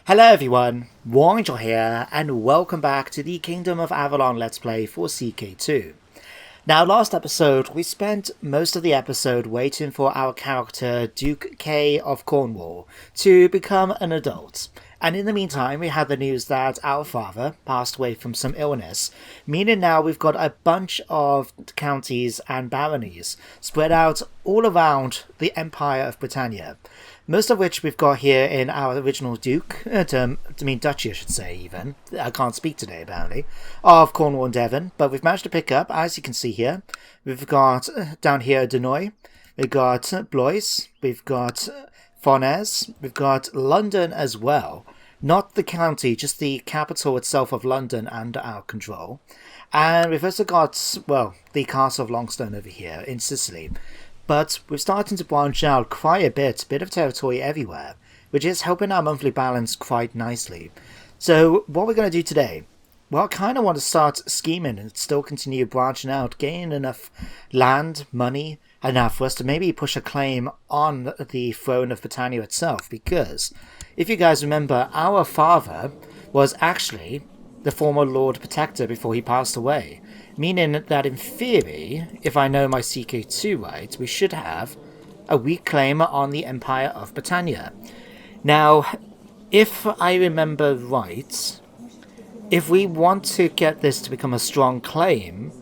Hello everyone, Warangel here, and welcome back to the Kingdom of Avalon Let's Play for CK2. Now, last episode, we spent most of the episode waiting for our character, Duke K of Cornwall, to become an adult. And in the meantime, we had the news that our father passed away from some illness, meaning now we've got a bunch of counties and baronies spread out all around the Empire of Britannia. Most of which we've got here in our original Duke, Duchy I should say even, I can't speak today apparently, of Cornwall and Devon, but we've managed to pick up, as you can see here, we've got down here Dunois, we've got Blois, we've got Fonez, we've got London as well, not the county, just the capital itself of London under our control, and we've also got, well, the Castle of Longstone over here in Sicily. But we're starting to branch out quite a bit of territory everywhere, which is helping our monthly balance quite nicely. So what we're going to do today, well, I kind of want to start scheming and still continue branching out, gaining enough land, money, enough for us to maybe push a claim on the throne of Britannia itself, because if you guys remember, our father was actually the former Lord Protector before he passed away. Meaning that in theory, if I know my CK2 right, we should have a weak claim on the Empire of Britannia. Now, if I remember right, if we want to get this to become a strong claim,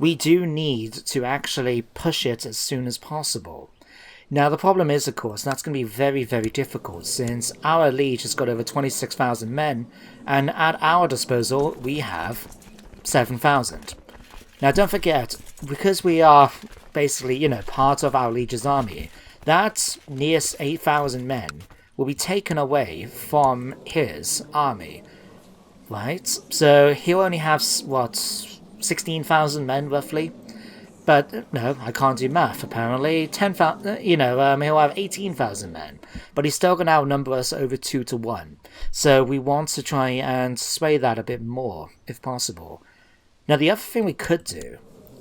we do need to actually push it as soon as possible. Now, the problem is, of course, that's going to be very, very difficult, since our liege has got over 26,000 men, and at our disposal, we have 7,000. Now, don't forget, because we are basically, part of our liege's army, that near 8,000 men will be taken away from his army, right? So he'll only have, 16,000 men, roughly? But, no, I can't do math, apparently. 10,000, he'll have 18,000 men. But he's still going to outnumber us over 2 to 1. So we want to try and sway that a bit more, if possible. Now, the other thing we could do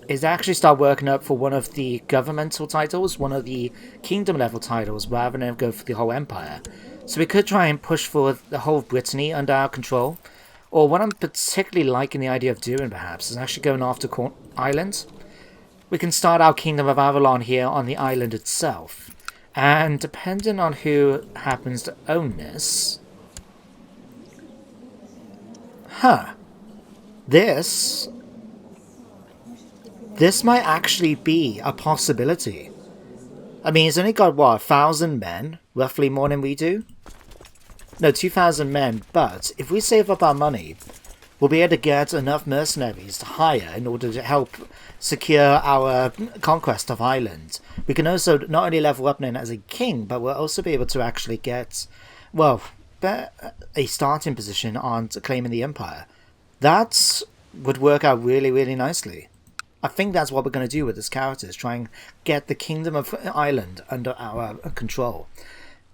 is actually start working up for one of the governmental titles, one of the kingdom level titles, rather than go for the whole empire. So we could try and push for the whole of Brittany under our control. Or what I'm particularly liking the idea of doing, perhaps, is actually going after Island. We can start our Kingdom of Avalon here on the island itself. And depending on who happens to own this... This might actually be a possibility. I mean, it's only got, 1,000 men? Roughly more than we do? No, 2,000 men, but if we save up our money, we'll be able to get enough mercenaries to hire in order to help secure our conquest of Ireland. We can also not only level up then as a king, but we'll also be able to actually get, a starting position on claiming the empire. That would work out really, really nicely. I think that's what we're going to do with this character, is try and get the Kingdom of Ireland under our control.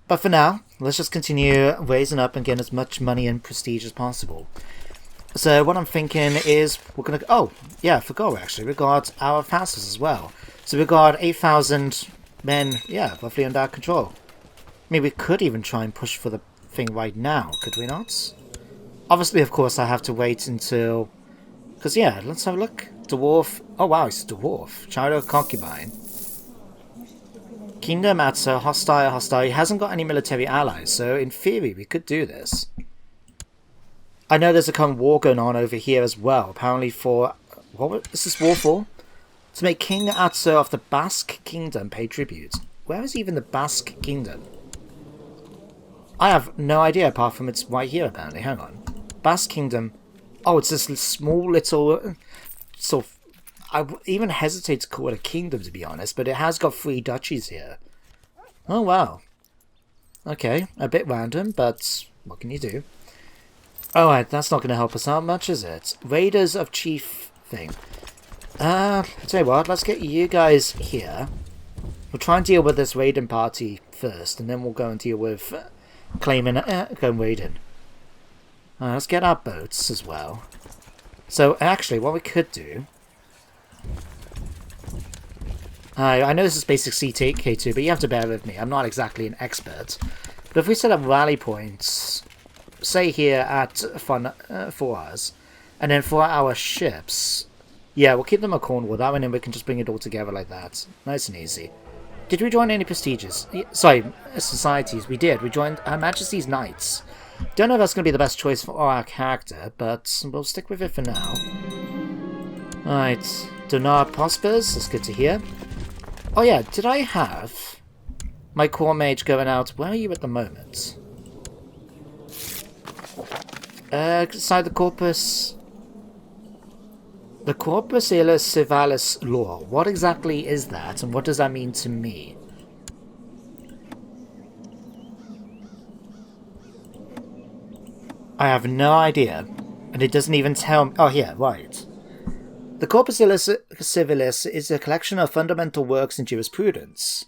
But for now, let's just continue raising up and getting as much money and prestige as possible. So what I'm thinking is we're going to... Oh, yeah, I forgot actually. We got our vassals as well. So we got 8,000 men, roughly under our control. I mean, we could even try and push for the thing right now, could we not? Obviously, of course, I have to wait until... Because, let's have a look. Dwarf. Oh, wow, it's a dwarf. Child of concubine. Kingdom Atso, hostile. He hasn't got any military allies, so in theory, we could do this. I know there's a current war going on over here as well. Apparently for... What is this war for? To make King Atso of the Basque Kingdom pay tribute. Where is even the Basque Kingdom? I have no idea apart from it's right here, apparently. Hang on. Basque Kingdom... Oh, it's this small little... sort of... I even hesitate to call it a kingdom, to be honest, but it has got 3 duchies here. Oh, wow. Okay, a bit random, but what can you do? Alright, that's not going to help us out much, is it? Raiders of Chief thing. I'll tell you what, let's get you guys here. We'll try and deal with this raiding party first, and then we'll go and deal with claiming, going raiding. Let's get our boats as well. So, actually, what we could do... I know this is basic CK2, but you have to bear with me. I'm not exactly an expert. But if we set up rally points stay here at Fun for us. And then for our ships, yeah, we'll keep them at Cornwall. That way, then we can just bring it all together like that. Nice and easy. Did we join any prestigious? Sorry, societies. We did. We joined Her Majesty's Knights. Don't know if that's going to be the best choice for our character, but we'll stick with it for now. Alright. Donar prospers. That's good to hear. Oh yeah, did I have my core mage going out? Where are you at the moment? Inside the Corpus... The Corpus Illus Civalis Law. What exactly is that, and what does that mean to me? I have no idea, and it doesn't even tell me... Oh, yeah, right. The Corpus Illus Civilis is a collection of fundamental works in jurisprudence,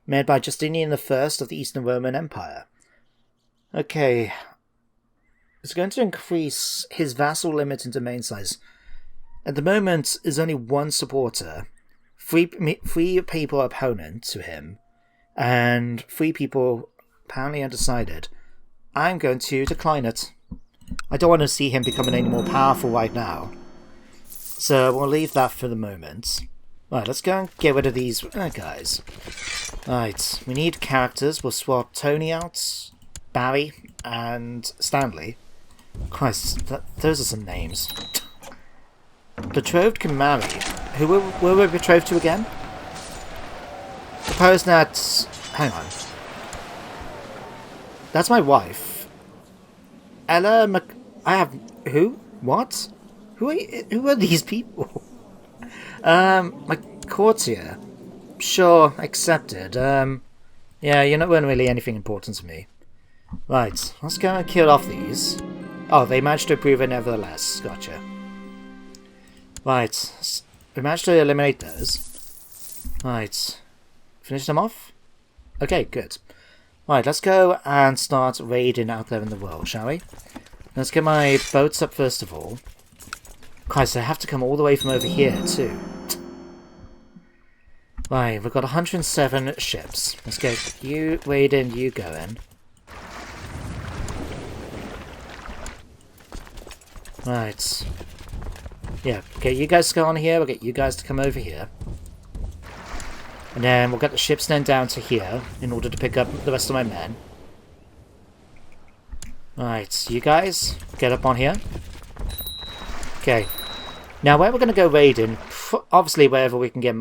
made by Justinian I of the Eastern Roman Empire. Okay. It's going to increase his vassal limit and domain size. At the moment, there's only one supporter, three people opponent to him, and 3 people apparently undecided. I'm going to decline it. I don't want to see him becoming any more powerful right now. So we'll leave that for the moment. Right, let's go and get rid of these guys. Right, we need characters. We'll swap Tony out, Barry, and Stanley. Christ, those are some names. Betrothed can marry. Who were we betrothed to again? Suppose that... Hang on. That's my wife. Ella I have... Who? What? Who are these people? My courtier. Sure, accepted. Yeah, you're not really anything important to me. Right, let's go and kill off these. Oh, they managed to approve it nevertheless. Gotcha. Right, we managed to eliminate those. Right, finish them off? Okay, good. Right, let's go and start raiding out there in the world, shall we? Let's get my boats up first of all. Christ, I have to come all the way from over here too. Right, we've got 107 ships. Let's get you raiding, you going. Right. Yeah, okay, you guys go on here, we'll get you guys to come over here. And then we'll get the ships then down to here in order to pick up the rest of my men. Right, you guys, get up on here. Okay. Now, where we're going to go raiding, obviously wherever we can get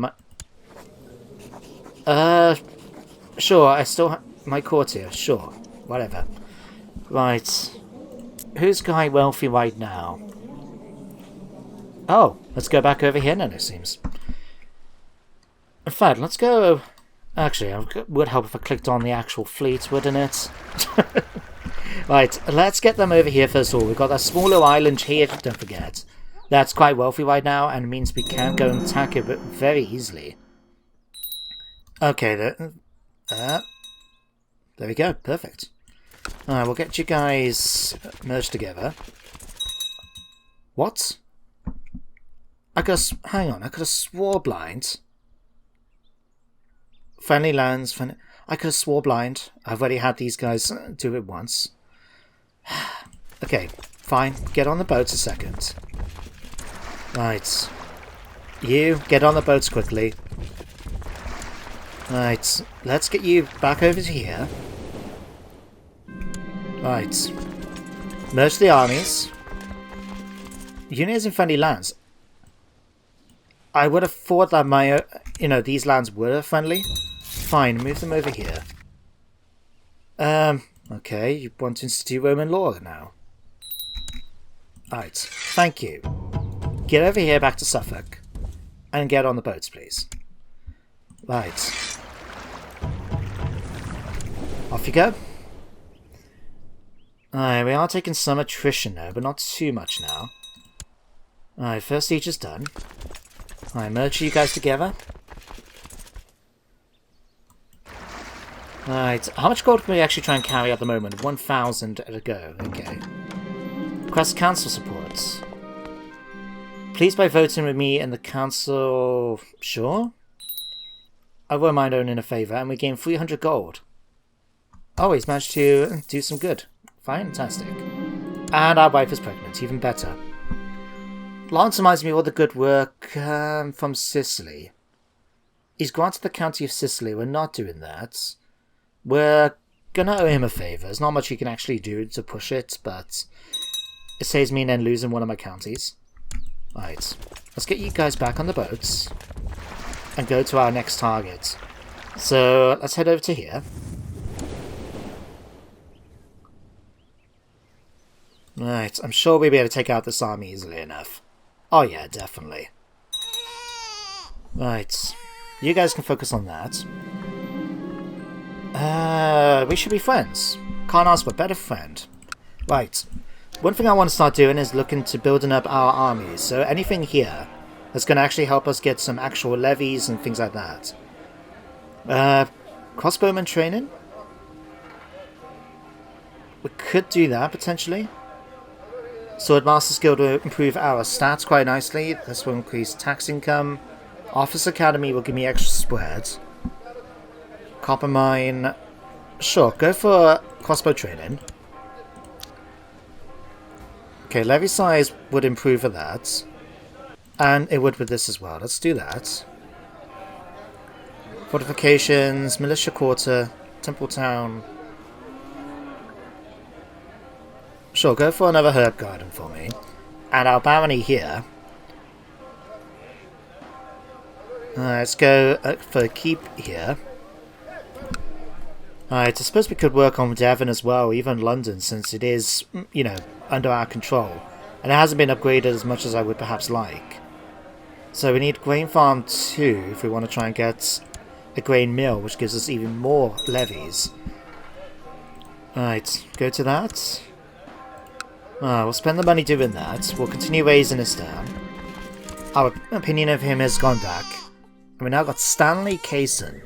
sure, I still have my courtier, sure, whatever. Right. Who's guy wealthy right now? Oh, let's go back over here then, it seems. In fact, let's go... Actually, it would help if I clicked on the actual fleet, wouldn't it? Right, let's get them over here first of all. We've got that smaller island here, don't forget. That's quite wealthy right now, and means we can go and attack it very easily. Okay, there we go, perfect. Alright, we'll get you guys merged together. What? Hang on, I could have swore blind. Friendly lands, I could have swore blind. I've already had these guys do it once. Okay, fine, get on the boats a second. Right. You, get on the boats quickly. Right, let's get you back over to here. Right. Merge the armies. Units in friendly lands. I would have thought that my, these lands were friendly. Fine, move them over here. Okay, you want to institute Roman law now. Right, thank you. Get over here back to Suffolk. And get on the boats, please. Right. Off you go. Alright, we are taking some attrition now, but not too much now. Alright, first siege is done. Alright, merge you guys together. Alright, how much gold can we actually try and carry at the moment? 1,000 at a go, okay. Request council support. Please by voting with me and the council... Sure? I won't mind owning a favour, and we gain 300 gold. Oh, he's managed to do some good. Fantastic. And our wife is pregnant, even better. Lance reminds me of all the good work from Sicily. He's granted the county of Sicily. We're not doing that. We're gonna owe him a favour. There's not much he can actually do to push it, but it saves me then losing one of my counties. Right, let's get you guys back on the boats and go to our next target. So let's head over to here. Right, I'm sure we'll be able to take out this army easily enough. Oh yeah, definitely. Right, you guys can focus on that. We should be friends. Can't ask for a better friend. Right, one thing I want to start doing is looking to building up our armies. So anything here that's going to actually help us get some actual levies and things like that. Crossbowman training? We could do that, potentially. Swordmaster skill to improve our stats quite nicely. This will increase tax income. Office Academy will give me extra spread. Copper Mine. Sure, go for crossbow training. Okay, levy size would improve for that. And it would with this as well. Let's do that. Fortifications, Militia Quarter, Temple Town. Sure, go for another herb garden for me. And our barony here. Let's go for a keep here. Alright, I suppose we could work on Devon as well, even London, since it is, you know, under our control. And it hasn't been upgraded as much as I would perhaps like. So we need Grain Farm 2 if we want to try and get a grain mill, which gives us even more levies. Alright, go to that. We'll spend the money doing that. We'll continue raising this down. Our opinion of him has gone back. And we now got Stanley Kaysen,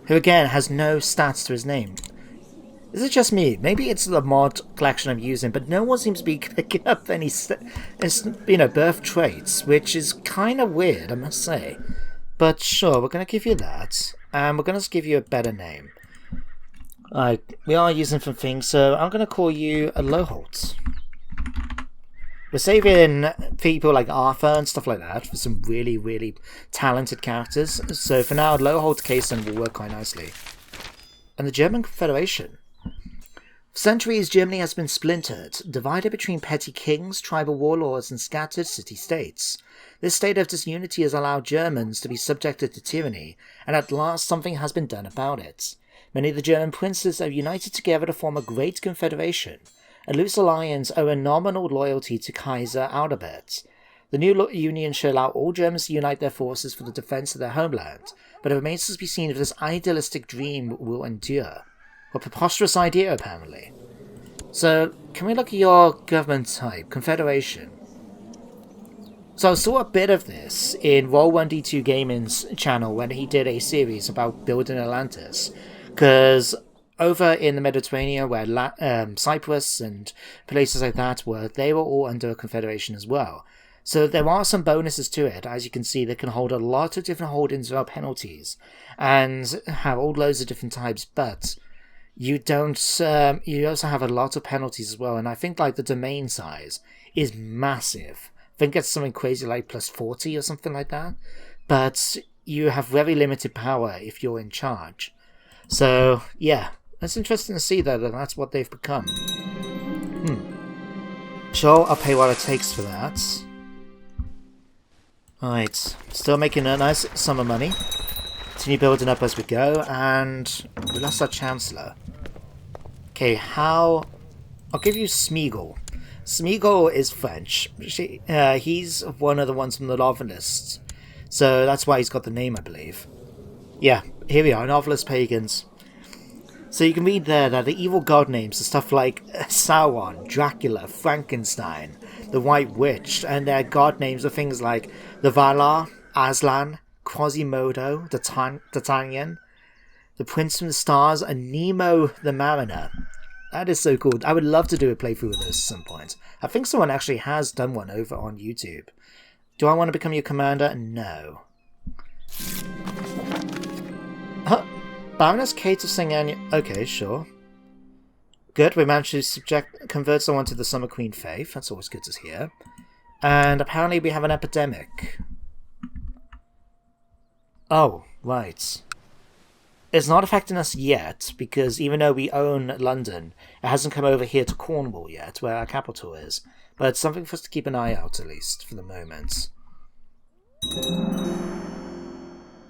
who again has no stats to his name. Is it just me? Maybe it's the mod collection I'm using, but no one seems to be picking up any birth traits, which is kind of weird, I must say. But sure, we're going to give you that, and we're going to give you a better name. We are using some things, so I'm going to call you a Loholt. We're saving people like Arthur and stuff like that for some really, really talented characters. So for now, Loholt Kaysen will work quite nicely. And the German Confederation. For centuries, Germany has been splintered, divided between petty kings, tribal warlords, and scattered city-states. This state of disunity has allowed Germans to be subjected to tyranny, and at last something has been done about it. Many of the German princes are united together to form a great confederation. A loose alliance owe a nominal loyalty to Kaiser Adalbert. The new union should allow all Germans to unite their forces for the defence of their homeland, but it remains to be seen if this idealistic dream will endure. A preposterous idea, apparently. So, can we look at your government type? Confederation. So I saw a bit of this in Roll1D2 Gaming's channel when he did a series about building Atlantis, because over in the Mediterranean, where Cyprus and places like that were, they were all under a confederation as well. So there are some bonuses to it. As you can see, they can hold a lot of different holdings without penalties, and have all loads of different types, but you don't. You also have a lot of penalties as well, and I think like the domain size is massive. I think it's something crazy like plus 40 or something like that, but you have very limited power if you're in charge. So yeah. It's interesting to see, though, that that's what they've become. Sure, I'll pay what it takes for that. Right, still making a nice sum of money. Continue building up as we go, and we lost our Chancellor. Okay, I'll give you Smeagol. Smeagol is French. He's one of the ones from the novelists, so that's why he's got the name, I believe. Yeah, here we are, novelist pagans. So you can read there that the evil god names are stuff like Sauron, Dracula, Frankenstein, the White Witch, and their god names are things like the Valar, Aslan, Quasimodo, D'Artagnan, the Prince from the Stars, and Nemo the Mariner. That is so cool. I would love to do a playthrough of those at some point. I think someone actually has done one over on YouTube. Do I want to become your commander? No. Baroness Kate of Singania. Okay, sure. Good, we managed to convert someone to the Summer Queen faith. That's always good to hear. And apparently we have an epidemic. Oh, right. It's not affecting us yet, because even though we own London, it hasn't come over here to Cornwall yet, where our capital is. But it's something for us to keep an eye out, at least, for the moment.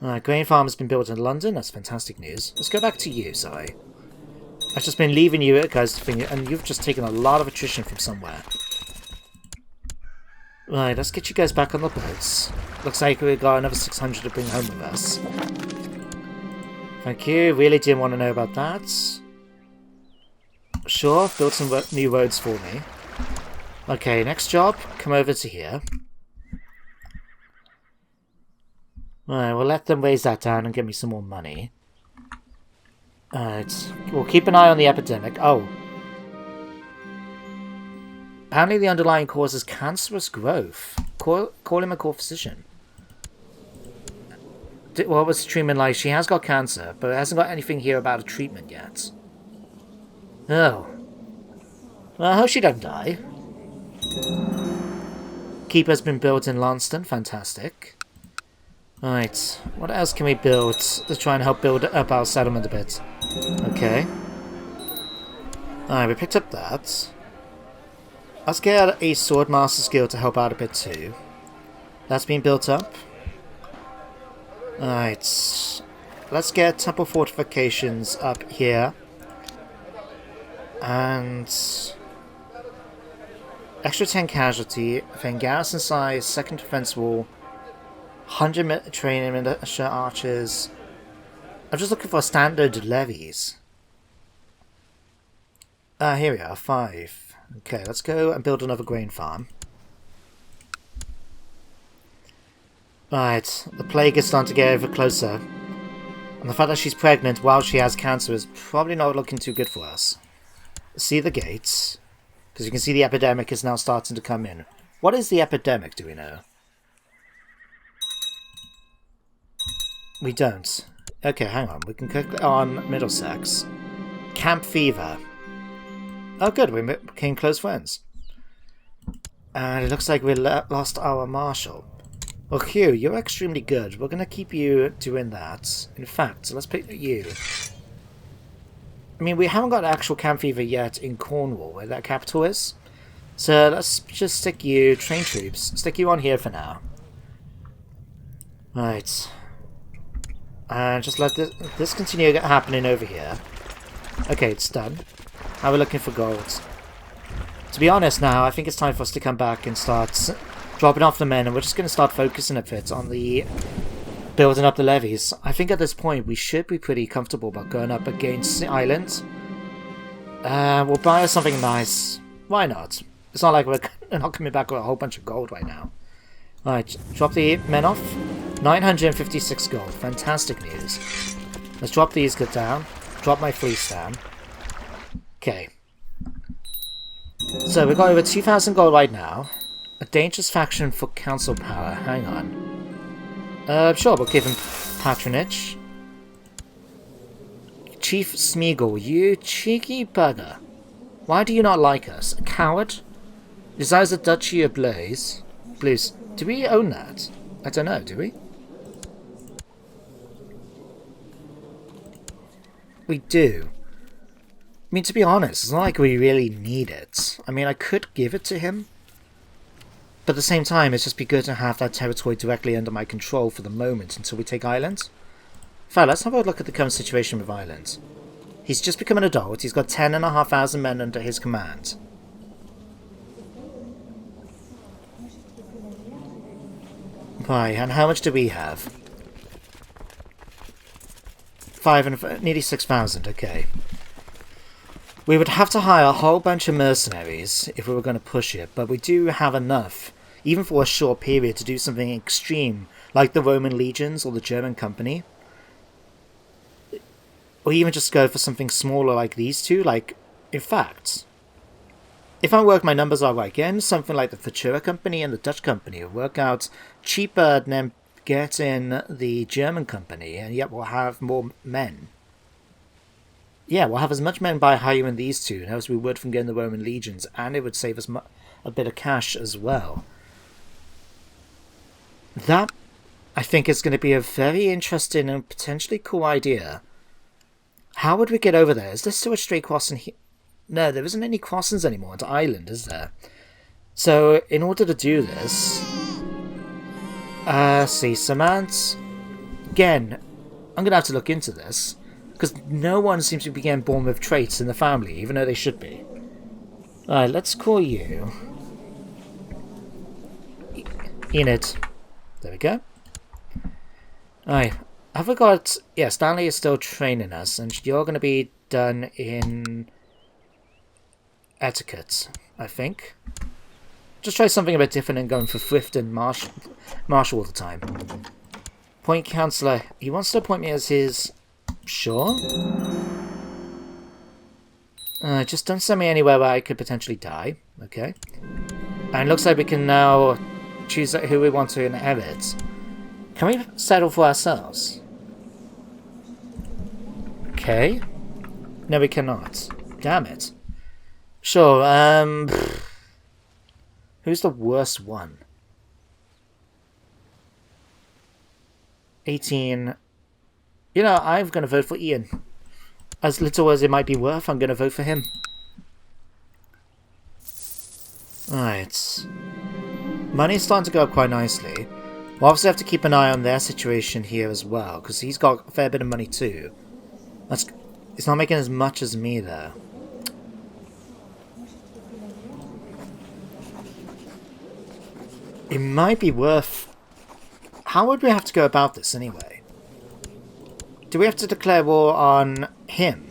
Alright, grain farm has been built in London. That's fantastic news. Let's go back to you, sorry. I've just been leaving you guys to think, and you've just taken a lot of attrition from somewhere. Right, let's get you guys back on the boats. Looks like we've got another 600 to bring home with us. Thank you. Really didn't want to know about that. Sure, build some new roads for me. Okay, next job. Come over to here. Alright, we'll let them raise that down and give me some more money. Alright, we'll keep an eye on the epidemic. Oh. Apparently the underlying cause is cancerous growth. Call him a core physician. What was the treatment like? She has got cancer, but it hasn't got anything here about a treatment yet. Oh. Well, I hope she don't die. Keeper's been built in Launceston. Fantastic. Right. What else can we build to try and help build up our settlement a bit? Okay. Alright, we picked up that. Let's get a Swordmaster skill to help out a bit too. That's been built up. Alright. Let's get temple fortifications up here. And extra 10 casualty, then garrison size, second defense wall, 100 training militia archers. I'm just looking for standard levies. Here we are, 5. Okay, let's go and build another grain farm. Right, the plague is starting to get ever closer. And the fact that she's pregnant while she has cancer is probably not looking too good for us. See the gates. Because you can see the epidemic is now starting to come in. What is the epidemic, do we know? We don't. Okay, hang on. We can click on Middlesex. Camp fever. Oh good, we became close friends. And it looks like we lost our marshal. Well, Hugh, you're extremely good. We're going to keep you doing that. In fact, let's pick you. I mean, we haven't got actual camp fever yet in Cornwall, where that capital is. So let's just stick you, train troops, stick you on here for now. Right. And just let this continue happening over here. Okay, it's done. Now we're looking for gold. To be honest now, I think it's time for us to come back and start dropping off the men, and we're just going to start focusing a bit on the building up the levies. I think at this point we should be pretty comfortable about going up against the island. We'll buy us something nice. Why not? It's not like we're not coming back with a whole bunch of gold right now. Right, drop the men off. 956 gold. Fantastic news. Let's drop these down. Drop my fleece down. Okay. So we've got over 2,000 gold right now. A dangerous faction for council power. Hang on. Sure, we'll give him patronage. Chief Smeagol, you cheeky bugger. Why do you not like us? A coward? Desires the Duchy of Blues. Do we own that? I don't know, do we? We do. I mean, to be honest, it's not like we really need it. I mean, I could give it to him. But at the same time, it's just be good to have that territory directly under my control for the moment until we take Ireland. Fine, let's have a look at the current situation with Ireland. He's just become an adult. He's got 10,500 men under his command. Right, and how much do we have? nearly 6,000, okay. We would have to hire a whole bunch of mercenaries if we were going to push it, but we do have enough, even for a short period, to do something extreme, like the Roman legions or the German company. Or even just go for something smaller like these two, like, in fact, if I work my numbers out right again, something like the Futura company and the Dutch company will work out cheaper than getting the German company, and yet we'll have more men. yeah, we'll have as much men by hiring these two as we would from getting the Roman legions, and it would save us a bit of cash as well. That, I think, is going to be a very interesting and potentially cool idea. How would we get over there? Is there still a straight crossing here? No, there isn't any crossings anymore into Island, is there? So, in order to do this... see, Samantha... Again, I'm going to have to look into this. Because no one seems to be getting born with traits in the family, even though they should be. Alright, let's call you... Enid. There we go. Alright, have we got... Yeah, Stanley is still training us, and you're going to be done in... etiquette, I think. Just try something a bit different than going for thrift and martial all the time. Point counselor. He wants to appoint me as his... Sure. Just don't send me anywhere where I could potentially die. Okay. And it looks like we can now choose who we want to inherit. Can we settle for ourselves? Okay. No, we cannot. Damn it. Sure, who's the worst one? 18. You know, I'm going to vote for Ian. As little as it might be worth, I'm going to vote for him. Alright. Money's starting to go up quite nicely. We'll obviously have to keep an eye on their situation here as well, because he's got a fair bit of money too. It's not making as much as me there. It might be worth... How would we have to go about this anyway? Do we have to declare war on him?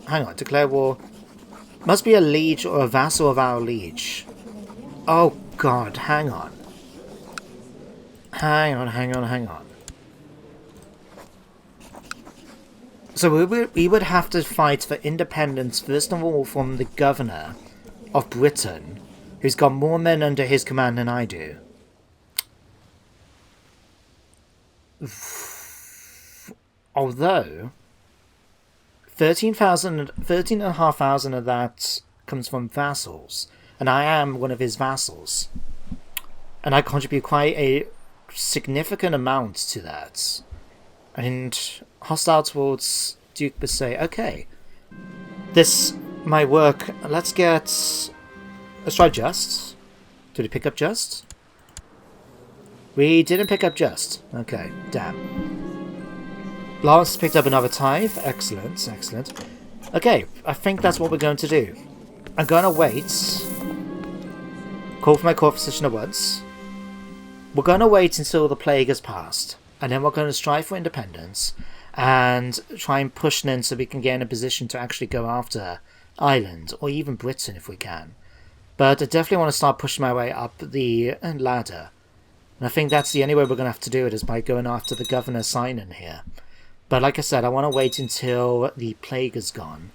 Hang on, declare war... Must be a liege or a vassal of our liege. Oh god, hang on. Hang on. So we would have to fight for independence first of all from the governor of Britain, who's got more men under his command than I do. Although 13,500 of that comes from vassals, and I am one of his vassals, and I contribute quite a significant amount to that. And hostile towards Duke Basset. Okay, this might work. Let's try Just. Did we pick up Just? We didn't pick up Just. Okay, damn. Lawrence picked up another tithe. Excellent, excellent. Okay, I think that's what we're going to do. I'm going to wait. Call for my court physician at once. We're going to wait until the plague has passed. And then we're going to strive for independence. And try and push in so we can get in a position to actually go after Ireland. Or even Britain if we can. But I definitely want to start pushing my way up the ladder. And I think that's the only way we're going to have to do it is by going after the governor sign-in here. But like I said, I want to wait until the plague is gone.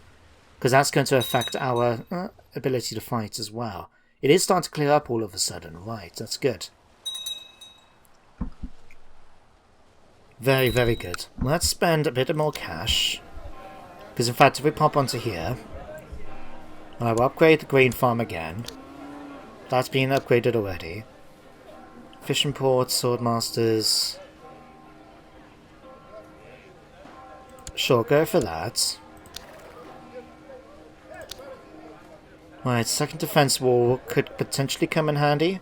Because that's going to affect our ability to fight as well. It is starting to clear up all of a sudden. Right, that's good. Very, very good. Let's spend a bit more cash. Because in fact, if we pop onto here, I will upgrade the grain farm again. That's been upgraded already. Fishing ports, swordmasters. Sure, go for that. Right, second defense wall could potentially come in handy.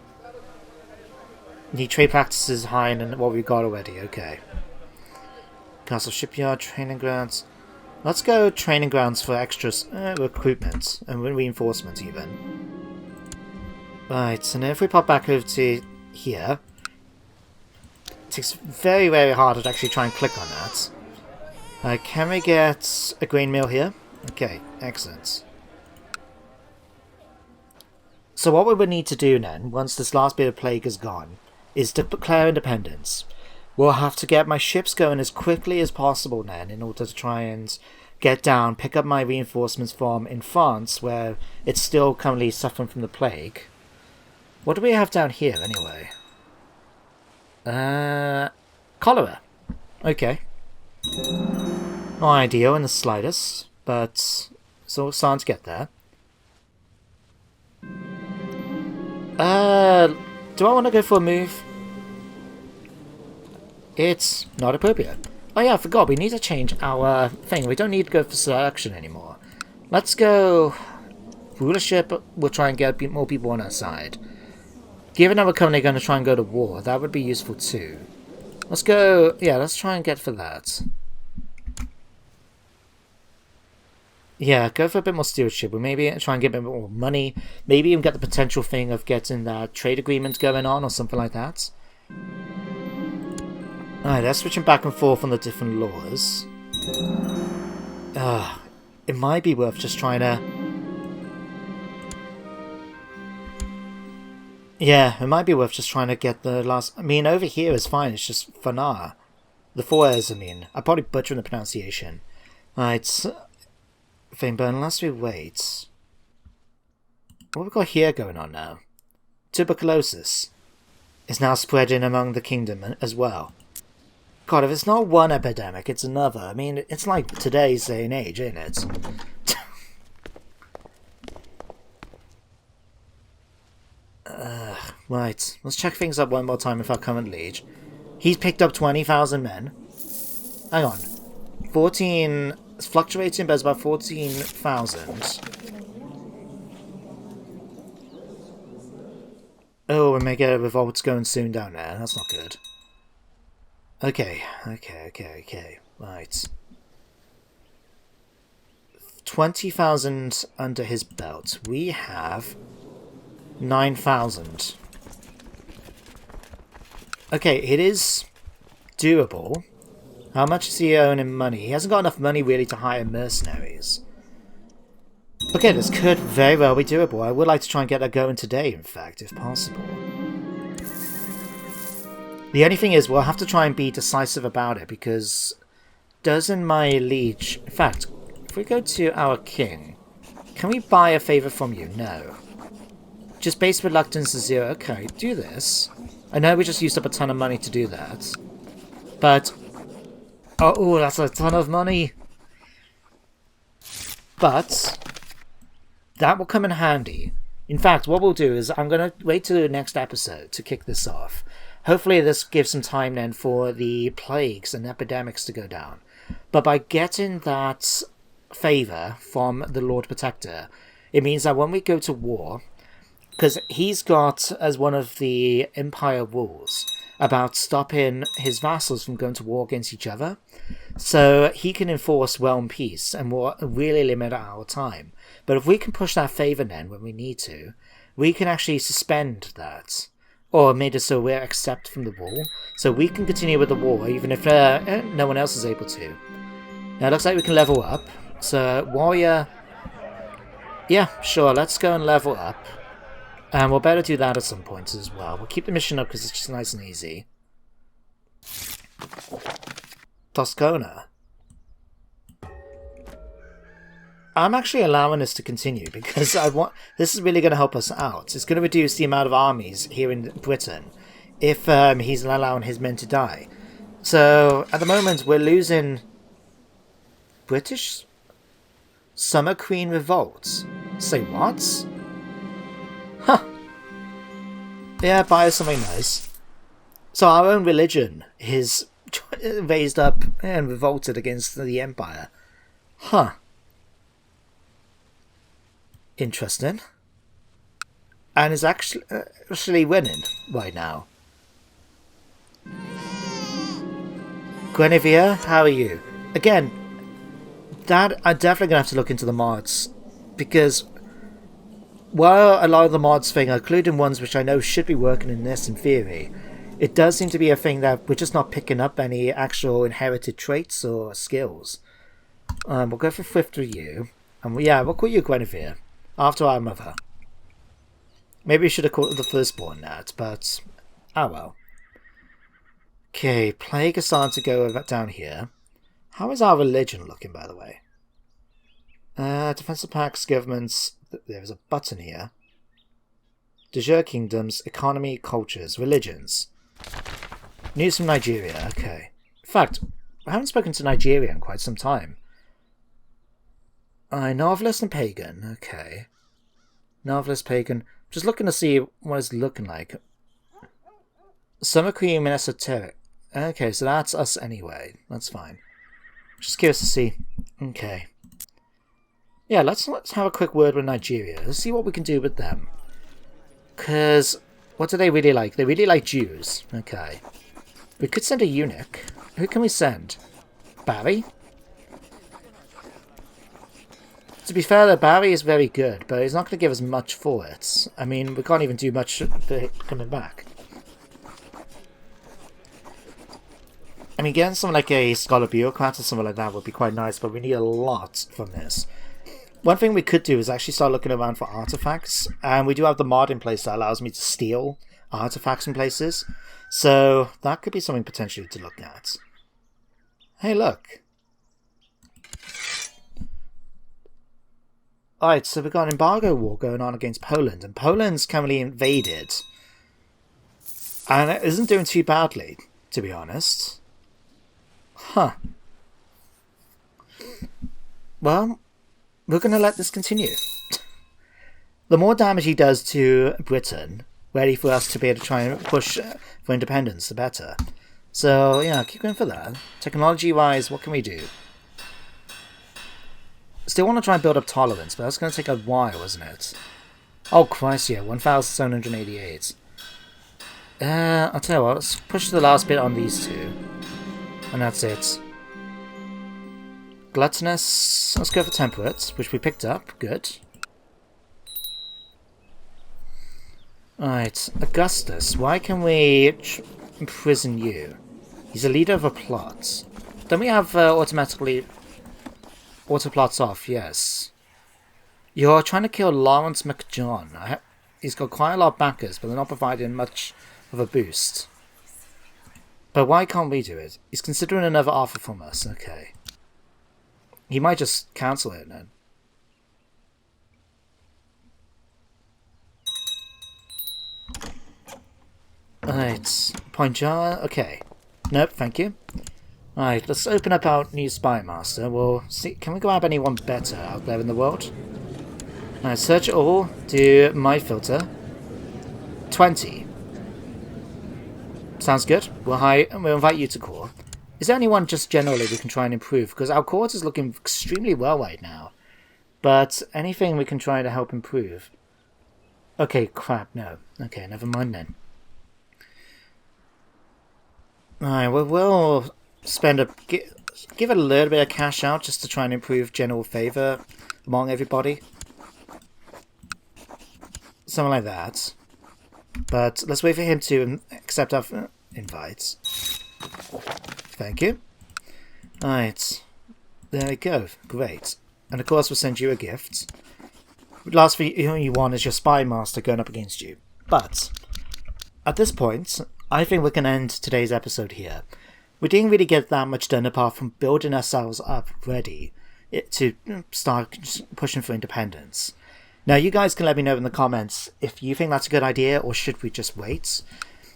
Need trade practices higher than what we've got already, okay. Castle shipyard, training grounds. Let's go training grounds for extra recruitment and reinforcement even. Right, and if we pop back over to here, it takes very, very hard to actually try and click on that. Can we get a grain mill here? Okay, excellent. So what we would need to do then, once this last bit of plague is gone, is to declare independence. We'll have to get my ships going as quickly as possible then in order to try and get down, pick up my reinforcements from in France, where it's still currently suffering from the plague. What do we have down here anyway? Cholera. Okay. Not ideal in the slightest, but it's all starting to get there. Do I want to go for a move? It's not appropriate. Oh yeah, I forgot, we need to change our thing. We don't need to go for selection anymore. Let's go... rulership, we'll try and get more people on our side. Given that we're currently going to try and go to war, that would be useful too. Let's go... yeah, let's try and get for that. Yeah, go for a bit more stewardship. We'll maybe try and get a bit more money. Maybe even get the potential thing of getting that trade agreement going on or something like that. Alright, they're switching back and forth on the different laws. It might be worth just trying to... yeah, it might be worth just trying to get the last... I mean, over here is fine. It's just Fanar. The Fours, I mean. I'm probably butchering the pronunciation. Alright, but unless we wait... what have we got here going on now? Tuberculosis is now spreading among the kingdom as well. God, if it's not one epidemic, it's another. I mean, it's like today's day and age, isn't it? Right, let's check things up one more time with our current liege. He's picked up 20,000 men. Hang on. 14... it's fluctuating, but it's about 14,000. Oh, we may get a revolt going soon down there. That's not good. Okay. Right. 20,000 under his belt. We have 9,000. Okay, it is doable. How much does he own in money? He hasn't got enough money really to hire mercenaries. Okay, this could very well be doable. I would like to try and get that going today, in fact, if possible. The only thing is, we'll have to try and be decisive about it, because doesn't my liege... in fact, if we go to our king, can we buy a favour from you? No. Just base reluctance is 0. Okay, do this. I know we just used up a ton of money to do that. But... oh, that's a ton of money. But... that will come in handy. In fact, what we'll do is I'm going to wait till the next episode to kick this off. Hopefully this gives some time then for the plagues and epidemics to go down. But by getting that favour from the Lord Protector, it means that when we go to war, because he's got as one of the Empire rules about stopping his vassals from going to war against each other, so he can enforce realm peace and will really limit our time. But if we can push that favour then when we need to, we can actually suspend that. Or made it so we're accepted from the war, so we can continue with the war even if no one else is able to. Now it looks like we can level up. So warrior, yeah, sure, let's go and level up. And we'll better do that at some point as well. We'll keep the mission up because it's just nice and easy. Toscana. I'm actually allowing this to continue because this is really going to help us out. It's going to reduce the amount of armies here in Britain if he's allowing his men to die. So at the moment we're losing British Summer Queen revolts. Say what? Huh. Yeah, buy us something nice. So our own religion is raised up and revolted against the Empire. Huh. Interesting. And is actually winning right now. Guinevere, how are you? Again, that I'm definitely going to have to look into the mods. Because while a lot of the mods thing, including ones which I know should be working in this in theory, it does seem to be a thing that we're just not picking up any actual inherited traits or skills. We'll go for thrift with you. And yeah, we'll call you Guinevere. After our mother. Maybe we should have called the firstborn that, but... oh well. Okay, plague is starting to go down here. How is our religion looking, by the way? Defensive packs, governments... there's a button here. De jure kingdoms, economy, cultures, religions. News from Nigeria, okay. In fact, I haven't spoken to Nigeria in quite some time. Novelist and Pagan. Okay. Novelist, Pagan. Just looking to see what it's looking like. Summer Cream and Esoteric. Okay, so that's us anyway. That's fine. Just curious to see. Okay. Yeah, let's have a quick word with Nigeria. Let's see what we can do with them. Because, what do they really like? They really like Jews. Okay. We could send a eunuch. Who can we send? Barry? To be fair, though, Barry is very good, but he's not going to give us much for it. I mean, we can't even do much for coming back. I mean, getting something like a Scholar Bureaucrat or something like that would be quite nice, but we need a lot from this. One thing we could do is actually start looking around for artifacts, and we do have the mod in place that allows me to steal artifacts from places, so that could be something potentially to look at. Hey, look. Alright, so we've got an embargo war going on against Poland, and Poland's currently invaded, and it isn't doing too badly, to be honest. Huh. Well, we're going to let this continue. The more damage he does to Britain, ready for us to be able to try and push for independence, the better. So, yeah, keep going for that. Technology-wise, what can we do? Still want to try and build up tolerance, but that's going to take a while, isn't it? Oh, Christ, yeah, 1,788. I'll tell you what, let's push the last bit on these two. And that's it. Gluttonous, let's go for Temperate, which we picked up. Good. Alright, Augustus, why can we imprison you? He's a leader of a plot. Don't we have automatically autoplots off? Yes. You're trying to kill Lawrence McJohn. He's got quite a lot of backers, but they're not providing much of a boost. But why can't we do it? He's considering another offer from us. Okay. He might just cancel it then. Alright. Point jar. Okay. Nope, thank you. Alright, let's open up our new Spy Master. We'll see. Can we grab anyone better out there in the world? Alright, search all. Do my filter. 20. Sounds good. We'll invite you to core. Is there anyone just generally we can try and improve? Because our court is looking extremely well right now. But anything we can try to help improve. Okay, crap, no. Okay, never mind then. Alright, well, we'll spend give it a little bit of cash out just to try and improve general favour among everybody. Something like that. But let's wait for him to accept our invites. Thank you. Alright. There we go. Great. And of course we'll send you a gift. Last thing you want is your Spy Master going up against you. But at this point, I think we can end today's episode here. We didn't really get that much done apart from building ourselves up ready to start pushing for independence. Now, you guys can let me know in the comments if you think that's a good idea or should we just wait.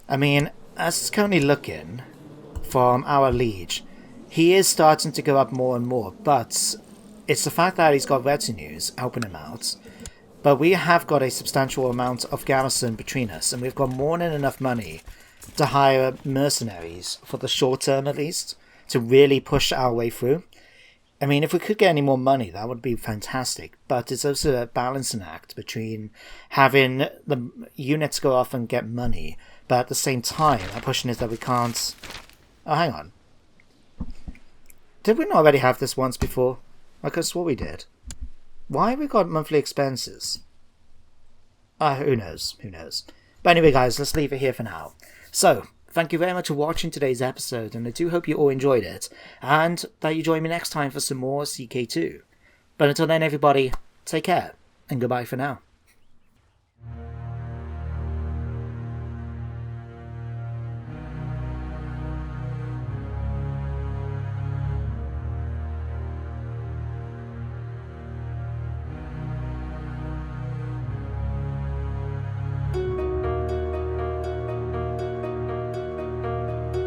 I mean, as it's currently looking from our liege, he is starting to go up more and more, but it's the fact that he's got retinues helping him out. But we have got a substantial amount of garrison between us, and we've got more than enough money to hire mercenaries, for the short term at least, to really push our way through. I mean, if we could get any more money, that would be fantastic. But it's also a balancing act between having the units go off and get money, but at the same time, our pushing is that we can't... Oh, hang on. Did we not already have this once before? I could have swore we did. Why have we got monthly expenses? Who knows? Who knows? But anyway, guys, let's leave it here for now. So, thank you very much for watching today's episode, and I do hope you all enjoyed it, and that you join me next time for some more CK2. But until then, everybody, take care, and goodbye for now.